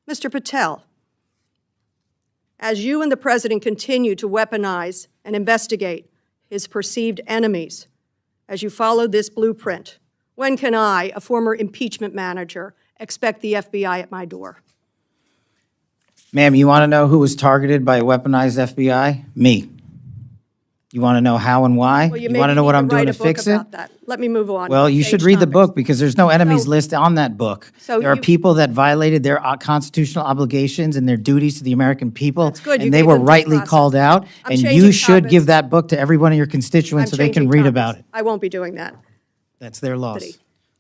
Mr. Patel, as you and the President continue to weaponize and investigate his perceived enemies, as you follow this blueprint, when can I, a former impeachment manager, expect the FBI at my door? Ma'am, you want to know who was targeted by a weaponized FBI? Me. You want to know how and why? Well, you want to know what I'm doing to fix it? about that. Let me move on. Well, you should read the book because there's no enemies So- list on that book. So There are you- people that violated their constitutional obligations and their duties to the American people. That's good. You And they gave were them due rightly process. called out. I'm And changing you should topics. give that book to every one of your constituents so they can read about it. I won't be doing that. That's their loss. City.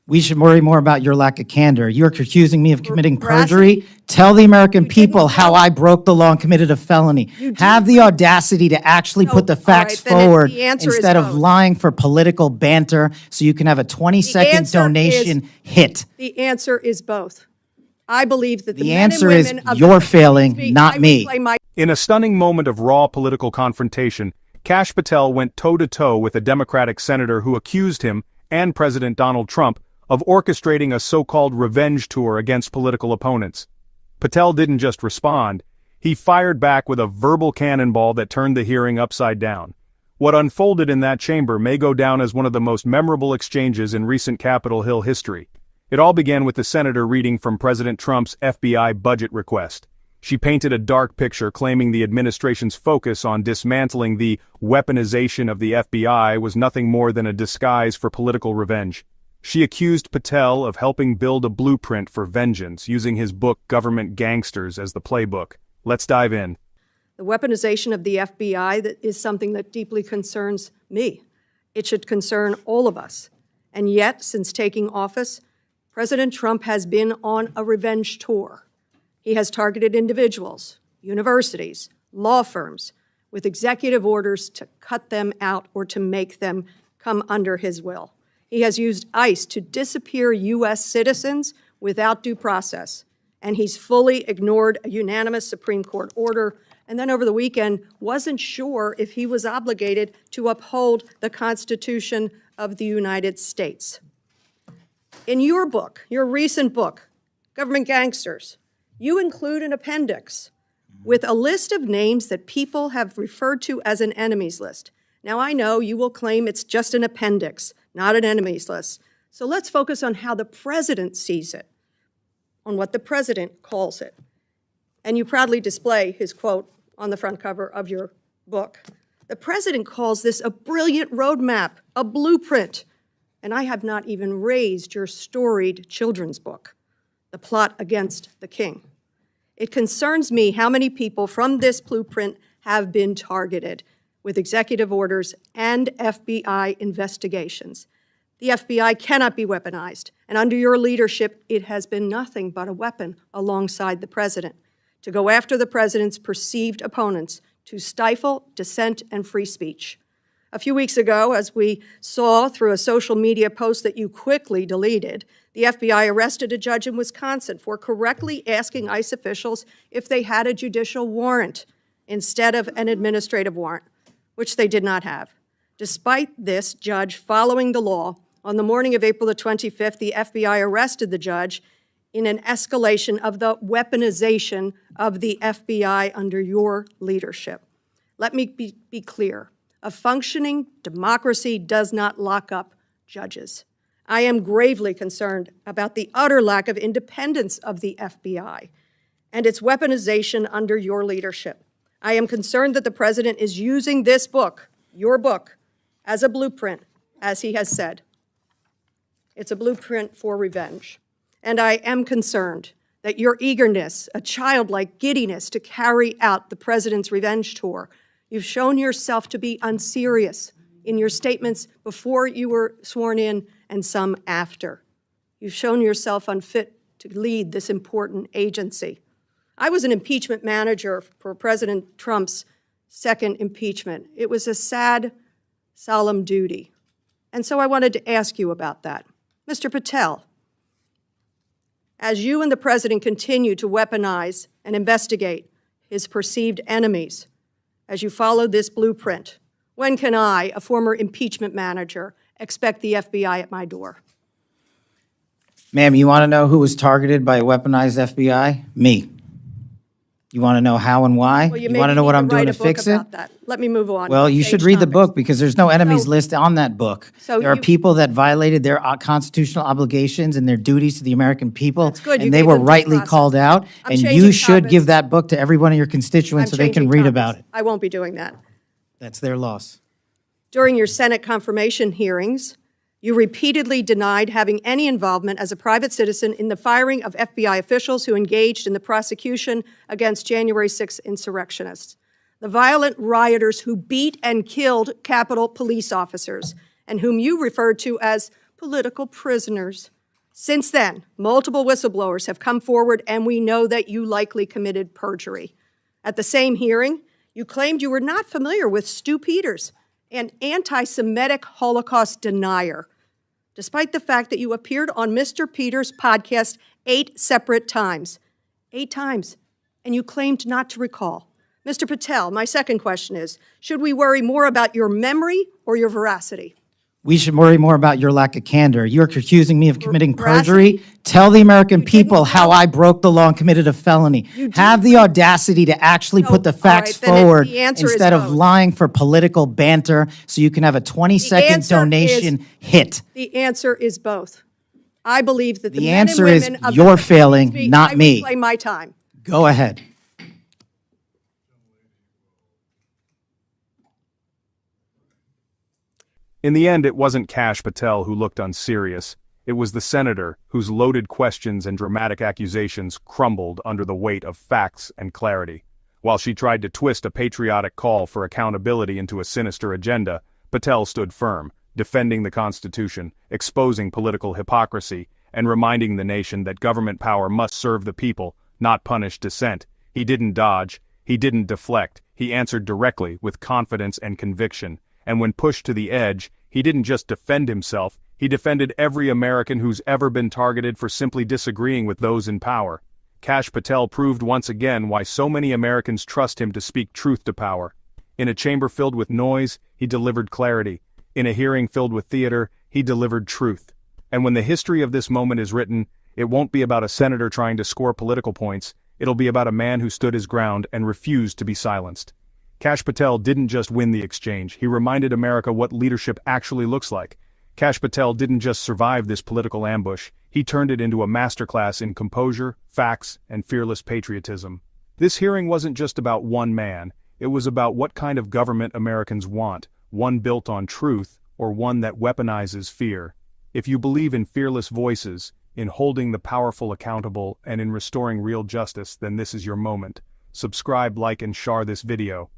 We should worry more about your lack of candor. You're accusing me of committing Veracity? perjury. Tell the American You didn't people how know. I broke the law and committed a felony. Have the audacity to actually No, put the all facts right, then forward the answer is instead of both. lying for political banter so you can have a 20-second answer donation hit. The answer is both. I believe that the The men and answer is women of you're the- failing, not I me. reclaim my In a stunning moment of raw political confrontation, Kash Patel went toe-to-toe with a Democratic senator who accused him, and President Donald Trump, of orchestrating a so-called revenge tour against political opponents. Patel didn't just respond, he fired back with a verbal cannonball that turned the hearing upside down. What unfolded in that chamber may go down as one of the most memorable exchanges in recent Capitol Hill history. It all began with the senator reading from President Trump's FBI budget request. She painted a dark picture claiming the administration's focus on dismantling the weaponization of the FBI was nothing more than a disguise for political revenge. She accused Patel of helping build a blueprint for vengeance, using his book Government Gangsters as the playbook. Let's dive in. The weaponization of the FBI that is something that deeply concerns me. It should concern all of us. And yet, since taking office, President Trump has been on a revenge tour. He has targeted individuals, universities, law firms, with executive orders to cut them out or to make them come under his will. He has used ICE to disappear U.S. citizens without due process, and he's fully ignored a unanimous Supreme Court order, and then over the weekend wasn't sure if he was obligated to uphold the Constitution of the United States. In your book, your recent book, Government Gangsters, you include an appendix with a list of names that people have referred to as an enemies list. Now, I know you will claim it's just an appendix, not an enemies list. So let's focus on how the president sees it, on what the president calls it. And you proudly display his quote on the front cover of your book. The president calls this a brilliant roadmap, a blueprint. And I have not even raised your storied children's book, The Plot Against the King. It concerns me how many people from this blueprint have been targeted with executive orders and FBI investigations. The FBI cannot be weaponized, and under your leadership, it has been nothing but a weapon alongside the president to go after the president's perceived opponents, to stifle dissent and free speech. A few weeks ago, as we saw through a social media post that you quickly deleted, the FBI arrested a judge in Wisconsin for correctly asking ICE officials if they had a judicial warrant instead of an administrative warrant, which they did not have. Despite this judge following the law, on the morning of April the 25th, the FBI arrested the judge in an escalation of the weaponization of the FBI under your leadership. Let me be clear. A functioning democracy does not lock up judges. I am gravely concerned about the utter lack of independence of the FBI and its weaponization under your leadership. I am concerned that the president is using this book, your book, as a blueprint, as he has said. It's a blueprint for revenge. And I am concerned that your eagerness, a childlike giddiness to carry out the president's revenge tour, you've shown yourself to be unserious in your statements before you were sworn in and some after. You've shown yourself unfit to lead this important agency. I was an impeachment manager for President Trump's second impeachment. It was a sad, solemn duty. And so I wanted to ask you about that. Mr. Patel, as you and the president continue to weaponize and investigate his perceived enemies, as you follow this blueprint, when can I, a former impeachment manager, expect the FBI at my door? Ma'am, you want to know who was targeted by a weaponized FBI? Me. You want to know how and why? Well, You maybe want to know what need I'm doing write to a book fix it? about that. Let me move on. Well, you Change should read the topics. book because there's no enemies So- list on that book. So There are you- people that violated their constitutional obligations and their duties to the American people. That's good. You And they gave were them due rightly process. called out. I'm And changing you should topics. give that book to every one of your constituents so they can changing read topics. about it. I won't be doing that. That's their loss. During your Senate confirmation hearings, you repeatedly denied having any involvement as a private citizen in the firing of FBI officials who engaged in the prosecution against January 6 insurrectionists, the violent rioters who beat and killed Capitol police officers, and whom you referred to as political prisoners. Since then, multiple whistleblowers have come forward, and we know that you likely committed perjury. At the same hearing, you claimed you were not familiar with Stu Peters, an anti-Semitic Holocaust denier, despite the fact that you appeared on Mr. Peters' podcast 8 separate times. 8 times, and you claimed not to recall. Mr. Patel, my second question is, should we worry more about your memory or your veracity? We should worry more about your lack of candor. You're accusing me of committing Veracity? perjury. Tell the American didn't people how know. I broke the law and committed a felony. Have the audacity to actually put the all facts right, then forward the answer is instead of both. lying for political banter so you can have a 20-second answer donation hit. The answer is both. I believe that the The men answer and is women of you're the- failing, not I me. reclaim my time. Go ahead. In the end, it wasn't Kash Patel who looked unserious. It was the senator whose loaded questions and dramatic accusations crumbled under the weight of facts and clarity. While she tried to twist a patriotic call for accountability into a sinister agenda, Patel stood firm, defending the Constitution, exposing political hypocrisy, and reminding the nation that government power must serve the people, not punish dissent. He didn't dodge, he didn't deflect, he answered directly with confidence and conviction. And when pushed to the edge, he didn't just defend himself, he defended every American who's ever been targeted for simply disagreeing with those in power. Kash Patel proved once again why so many Americans trust him to speak truth to power. In a chamber filled with noise, he delivered clarity. In a hearing filled with theater, he delivered truth. And when the history of this moment is written, it won't be about a senator trying to score political points, it'll be about a man who stood his ground and refused to be silenced. Kash Patel didn't just win the exchange, he reminded America what leadership actually looks like. Kash Patel didn't just survive this political ambush, he turned it into a masterclass in composure, facts, and fearless patriotism. This hearing wasn't just about one man, it was about what kind of government Americans want, one built on truth, or one that weaponizes fear. If you believe in fearless voices, in holding the powerful accountable, and in restoring real justice, then this is your moment. Subscribe, like, and share this video.